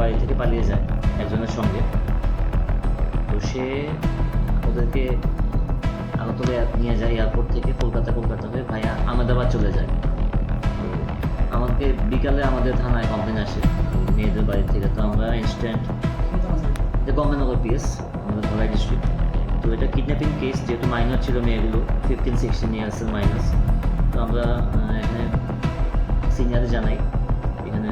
বাড়ি থেকে পালিয়ে যায় একজনের সঙ্গে। তো সে ওদেরকে আগরতলা নিয়ে যায় এয়ারপোর্ট থেকে, কলকাতা হয়ে ভাইয়া আহমেদাবাদ চলে যায়। তো আমাকে বিকালে আমাদের থানায় কমপ্লেন আসে মেয়েদের বাড়ি থেকে। তো আমরা ইনস্ট্যান্ট গঙ্গানগর পিএস, আমাদের ধলাই ডিস্ট্রিক্ট। তো এটা কিডন্যাপিং কেস, যেহেতু মাইনর ছিল মেয়েগুলো, 15-16 ইয়ার্সের মাইনাস। তো আমরা এখানে সিনিয়রে জানাই, এখানে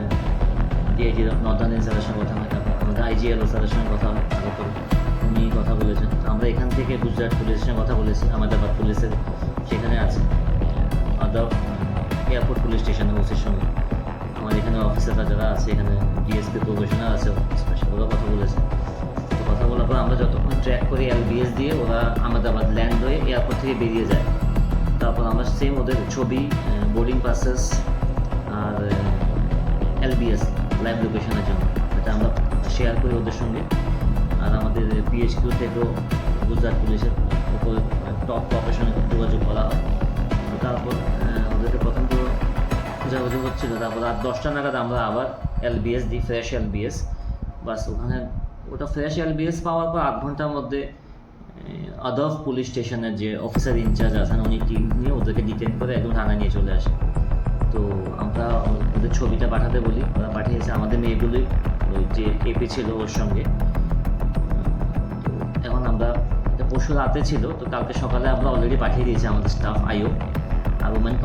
ডিআইজি নর্দার্ন স্যারের সঙ্গে কথা হয়, তারপর আমাদের আইজিএলও স্যারের সঙ্গে কথা হয়, আগরতলা উনি কথা বলেছেন। তো আমরা এখান থেকে গুজরাট পুলিশের সঙ্গে কথা বলেছি, আহমেদাবাদ পুলিশের সেখানে আছে, আদাব এয়ারপোর্ট পুলিশ স্টেশনে ওসির সঙ্গে। আমার এখানে অফিসাররা যারা আছে, এখানে ডিএসপি প্রফেশনাল আছে স্পেশাল, ওরা কথা বলেছে। তো কথা বলার পর আমরা যতক্ষণ ট্র্যাক করি এলবিএস দিয়ে, ওরা আহমেদাবাদ ল্যান্ড হয়ে এয়ারপোর্ট থেকে বেরিয়ে যায়। তারপর আমরা সেম ওদের ছবি, বোর্ডিং পাসেস আর এলবিএস লাইভ লোকেশনের জন্য এটা আমরা শেয়ার করি ওদের সঙ্গে। আর আমাদের পিএইচকিউ থেকেও গুজরাট পুলিশের উপরে টপ প্রফেশনের যোগাযোগ করা হয়। তো তারপর ওদেরকে প্রথম তো যোগাযোগ হচ্ছিল, তারপর রাত 10টা নাগাদ আমরা আবার এলবিএস দিই, ফ্রেশ এলবিএস। বাস ওখানে ওটা ফ্রেশ এলবিএস পাওয়ার পর 8 ঘন্টার মধ্যে আদব পুলিশ স্টেশনের যে অফিসার ইনচার্জ আছেন, উনি টিম নিয়ে ওদেরকে ডিটেন করে একদম থানায় নিয়ে চলে আসে। তো আমরা ওদের ছবিটা পাঠাতে বলি, ওরা পাঠিয়েছে। আমাদের মেয়েগুলি ওই যে এপি ছিল ওর সঙ্গে। তো এখন আমরা পরশু রাতে ছিল, তো কালকে সকালে আমরা অলরেডি পাঠিয়ে দিয়েছি আমাদের স্টাফ আইও আর ম্যান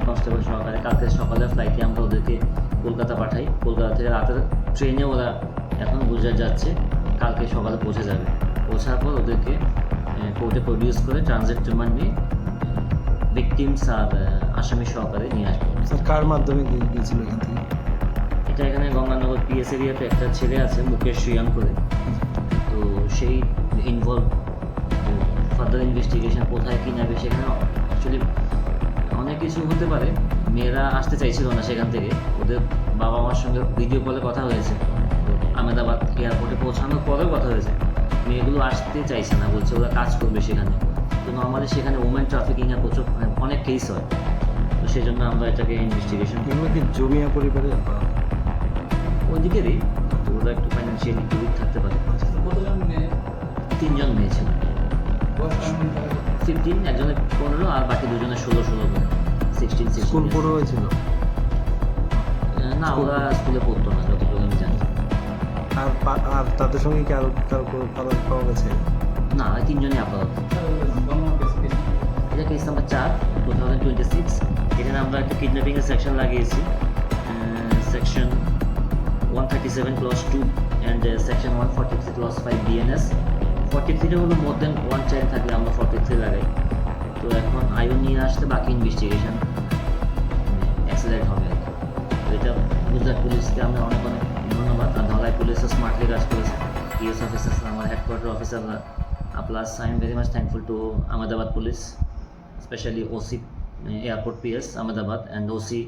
কনস্টেবল সহকারে। কালকে সকালে ফ্লাইটে আমরা ওদেরকে কলকাতা পাঠাই। কলকাতা থেকে রাতের ট্রেনে ওরা এখন গুজরাট যাচ্ছে, কালকে সকালে পৌঁছে যাবে। পৌঁছার পর ওদেরকে কোর্টে প্রডিউস করে ট্রানজিট রিমান্ড নিয়ে ভিকটিমস আর আসামি সহকারে নিয়ে আসবে। স্যার কার মাধ্যমে গিয়েছিল এখান থেকে? এটা এখানে গঙ্গানগর পিএস এরিয়াতে একটা ছেলে আছে মুকেশ রিয়াং করে, তো সেই ইনভলভ ফার্দার ইনভেস্টিগেশন কোথায় কী নেবে। সেখানে অ্যাকচুয়ালি অনেক কিছু হতে পারে। মেয়েরা আসতে চাইছিল না সেখান থেকে, ওদের বাবা মার সঙ্গে ভিডিও কলে কথা হয়েছে, আহমেদাবাদ এয়ারপোর্টে পৌঁছানোর পরেও কথা হয়েছে। মেয়েগুলো আসতে চাইছে না, বলছে ওরা কাজ করবে সেখানে। তো নর্মালি সেখানে ওমেন ট্রাফিকিংয়ের প্রচুর অনেক কেস হয়। তো সেই জন্য আমরা এটাকে ইনভেস্টিগেশন এগুলো কি জমিয়া পরিবারে? ওইদিকেরই, তো ওরা একটু ফাইন্যান্সিয়ালি একটু উইক থাকতে পারে। 3 জন মেয়ে ছিল, 15, একজনের 15 আর বাকি দুজনের 16 করে, 16। স্কুল পড়ে হয়েছিল? না, ওরা স্কুলে পড়তো না যতটুকু আমি জানি। আর তাদের সঙ্গে কি আরো কারো পাওয়া গেছে? না, 3 জনই আপাতত। এটা কেস নাম্বার 4, 2026। এখানে আমরা একটা কিডন্যাপিংয়ের সেকশন লাগিয়েছি, section 137 clause 2 and section 143 clause 5 BNS. 43 হলো মোর দেন 1 চাইল্ড থাকলে আমরা 43 লাগাই। তো এখন আইও নিয়ে আসতে বাকি ইনভেস্টিগেশন অ্যাক্সিলেট হবে আর কি। তো এটা গুজরাট পুলিশকে আমরা অনেক ধন্যবাদ। আর ধলাই পুলিশও স্মার্টলি কাজ করেছে, পিএস অফিসার্স, আমার হেডকোয়ার্টার অফিসাররা। Plus I am very much thankful to Ahmedabad police, specially OC airport PS Ahmedabad and OC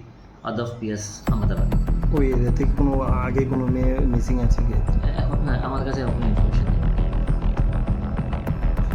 আদব পিএস আহমেদাবাদ। ওই এরিয়া থেকে কোনো আগে কোনো মেয়ে মিসিং আছে কি? এখন না, আমার কাছে এরকম ইনফরমেশন